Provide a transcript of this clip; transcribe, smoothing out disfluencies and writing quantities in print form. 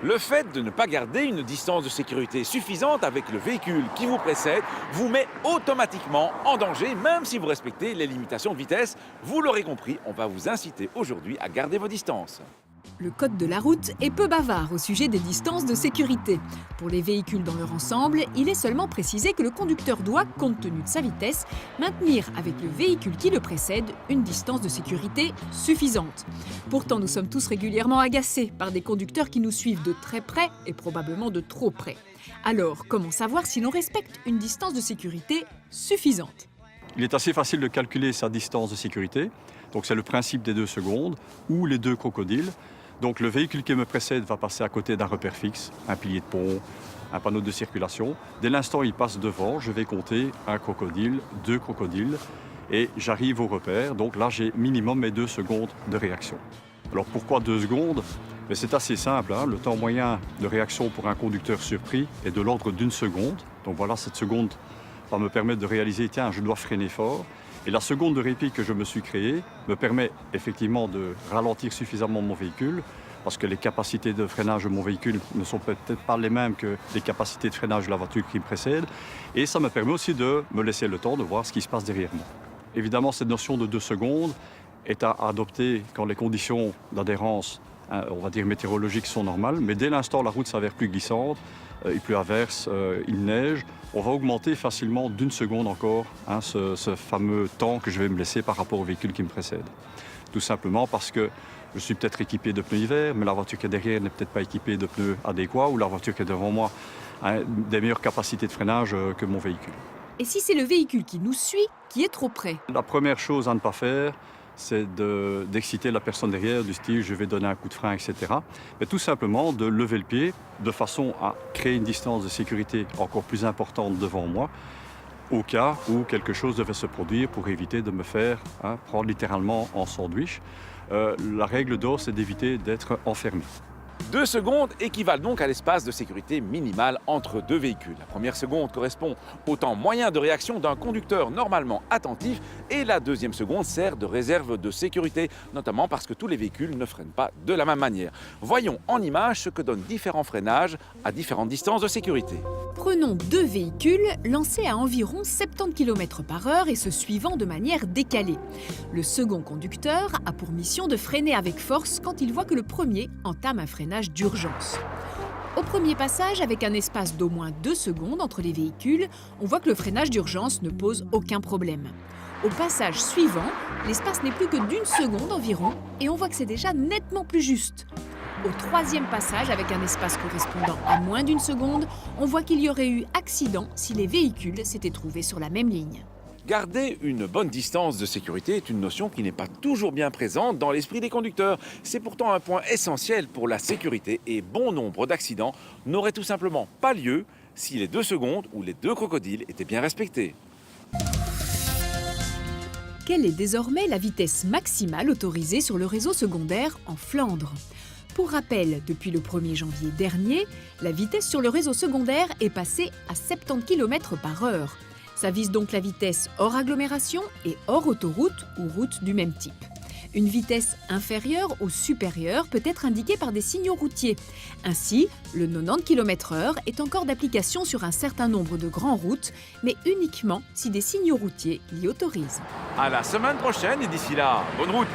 Le fait de ne pas garder une distance de sécurité suffisante avec le véhicule qui vous précède vous met automatiquement en danger, même si vous respectez les limitations de vitesse. Vous l'aurez compris, on va vous inciter aujourd'hui à garder vos distances. Le code de la route est peu bavard au sujet des distances de sécurité. Pour les véhicules dans leur ensemble, il est seulement précisé que le conducteur doit, compte tenu de sa vitesse, maintenir avec le véhicule qui le précède une distance de sécurité suffisante. Pourtant, nous sommes tous régulièrement agacés par des conducteurs qui nous suivent de très près et probablement de trop près. Alors, comment savoir si l'on respecte une distance de sécurité suffisante ? Il est assez facile de calculer sa distance de sécurité. Donc c'est le principe des 2 secondes ou les 2 crocodiles. Donc le véhicule qui me précède va passer à côté d'un repère fixe, un pilier de pont, un panneau de circulation. Dès l'instant où il passe devant, je vais compter un crocodile, 2 crocodiles et j'arrive au repère. Donc là, j'ai minimum mes 2 secondes de réaction. Alors pourquoi 2 secondes ? Mais c'est assez simple, hein. Le temps moyen de réaction pour un conducteur surpris est de l'ordre d'1 seconde. Donc voilà, cette seconde va me permettre de réaliser, tiens, je dois freiner fort. Et la seconde de répit que je me suis créée me permet effectivement de ralentir suffisamment mon véhicule parce que les capacités de freinage de mon véhicule ne sont peut-être pas les mêmes que les capacités de freinage de la voiture qui me précède. Et ça me permet aussi de me laisser le temps de voir ce qui se passe derrière moi. Évidemment, cette notion de 2 secondes est à adopter quand les conditions d'adhérence, on va dire météorologiques, sont normales. Mais dès l'instant où la route s'avère plus glissante, il pleut à verse, il neige, on va augmenter facilement d'1 seconde encore ce fameux temps que je vais me laisser par rapport au véhicule qui me précède. Tout simplement parce que je suis peut-être équipé de pneus hiver, mais la voiture qui est derrière n'est peut-être pas équipée de pneus adéquats, ou la voiture qui est devant moi a des meilleures capacités de freinage que mon véhicule. Et si c'est le véhicule qui nous suit qui est trop près ? La première chose à ne pas faire, c'est d'exciter la personne derrière, du style je vais donner un coup de frein, etc. Mais tout simplement de lever le pied de façon à créer une distance de sécurité encore plus importante devant moi, au cas où quelque chose devait se produire pour éviter de me faire prendre littéralement en sandwich. La règle d'or, c'est d'éviter d'être enfermé. 2 secondes équivalent donc à l'espace de sécurité minimal entre 2 véhicules. La première seconde correspond au temps moyen de réaction d'un conducteur normalement attentif et la deuxième seconde sert de réserve de sécurité, notamment parce que tous les véhicules ne freinent pas de la même manière. Voyons en image ce que donnent différents freinages à différentes distances de sécurité. Prenons 2 véhicules lancés à environ 70 km/h et se suivant de manière décalée. Le second conducteur a pour mission de freiner avec force quand il voit que le premier entame un freinage d'urgence. Au premier passage, avec un espace d'au moins 2 secondes entre les véhicules, on voit que le freinage d'urgence ne pose aucun problème. Au passage suivant, l'espace n'est plus que d'1 seconde environ et on voit que c'est déjà nettement plus juste. Au troisième passage, avec un espace correspondant à moins d'1 seconde, on voit qu'il y aurait eu accident si les véhicules s'étaient trouvés sur la même ligne. Garder une bonne distance de sécurité est une notion qui n'est pas toujours bien présente dans l'esprit des conducteurs. C'est pourtant un point essentiel pour la sécurité et bon nombre d'accidents n'auraient tout simplement pas lieu si les 2 secondes ou les 2 crocodiles étaient bien respectés. Quelle est désormais la vitesse maximale autorisée sur le réseau secondaire en Flandre ? Pour rappel, depuis le 1er janvier dernier, la vitesse sur le réseau secondaire est passée à 70 km/h. Ça vise donc la vitesse hors agglomération et hors autoroute ou route du même type. Une vitesse inférieure ou supérieure peut être indiquée par des signaux routiers. Ainsi, le 90 km/h est encore d'application sur un certain nombre de grandes routes, mais uniquement si des signaux routiers l'y autorisent. À la semaine prochaine et d'ici là, bonne route!